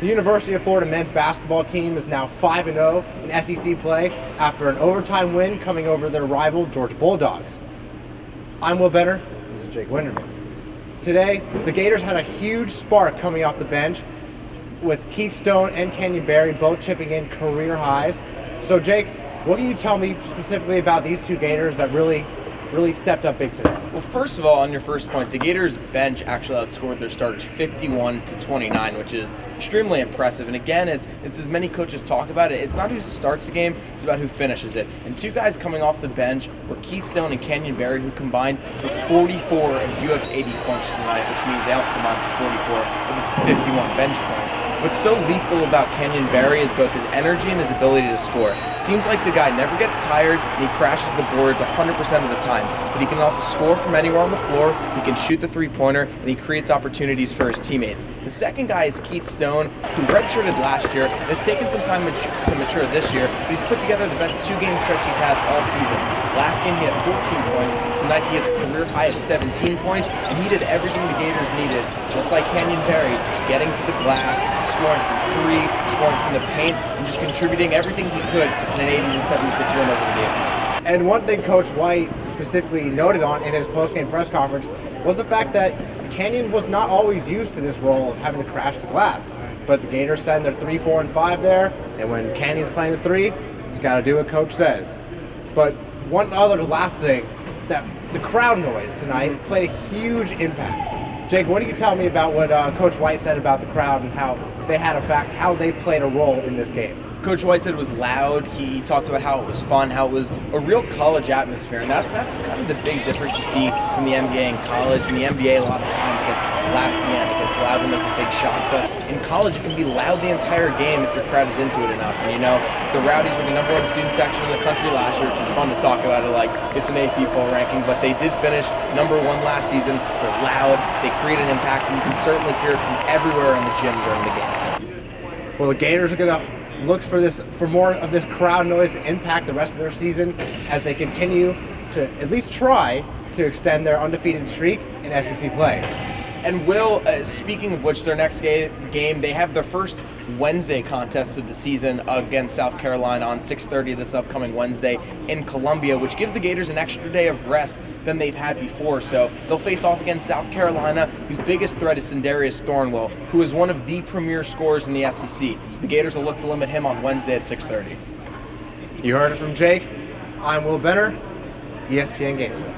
The University of Florida men's basketball team is now 5-0 in SEC play after an overtime win coming over their rival Georgia Bulldogs. I'm Will Benner. This is Jake Winterman. Today, the Gators had a huge spark coming off the bench with Keith Stone and Kenyon Berry both chipping in career highs. So Jake, what can you tell me specifically about these two Gators that really stepped up big today? Well, first of all, on your first point, the Gators bench actually outscored their starters 51-29, which is extremely impressive. And again, it's as many coaches talk about it. It's not who starts the game, it's about who finishes it. And two guys coming off the bench were Keith Stone and Kenyon Berry, who combined for 44 of UF's 80 points tonight, which means they also combined for 44 of the 51 bench points. What's so lethal about Kenyon Berry is both his energy and his ability to score. It seems like the guy never gets tired and he crashes the boards 100% of the time, but he can also score from anywhere on the floor, he can shoot the three-pointer, and he creates opportunities for his teammates. The second guy is Keith Stone, who redshirted last year and has taken some time to mature this year, but he's put together the best two-game stretch he's had all season. Last game he had 14 points, tonight he has a career high of 17 points, and he did everything the Gators needed, just like Kenyon Berry, getting to the glass, scoring from three, scoring from the paint, and just contributing everything he could in an 80-76 win over the Gators. And one thing Coach White specifically noted on in his post-game press conference was the fact that Kenyon was not always used to this role of having to crash the glass. But the Gators send their 3, 4, and 5 there, and when Kenyon's playing the 3, he's got to do what Coach says. But one other last thing, that the crowd noise tonight played a huge impact. Jake, what do you tell me about what Coach White said about the crowd and how they played a role in this game? Coach White said it was loud. He talked about how it was fun, how it was a real college atmosphere, and that's kind of the big difference you see from the NBA and college. In the NBA, a lot of times it gets loud at the end, it gets loud when there's a big shot, but in college it can be loud the entire game if your crowd is into it enough. And you know, the Rowdies were the #1 student section in the country last year, which is fun to talk about it like it's an AP poll ranking, but they did finish #1 last season. They're loud, they create an impact, and you can certainly hear it from everywhere in the gym during the game. Well, the Gators are going to look for more of this crowd noise to impact the rest of their season as they continue to at least try to extend their undefeated streak in SEC play. And Will, speaking of which, their next game, they have their first Wednesday contest of the season against South Carolina on 6:30 this upcoming Wednesday in Columbia, which gives the Gators an extra day of rest than they've had before. So they'll face off against South Carolina, whose biggest threat is Sindarius Thornwell, who is one of the premier scorers in the SEC. So the Gators will look to limit him on Wednesday at 6:30. You heard it from Jake. I'm Will Benner, ESPN Gainesville.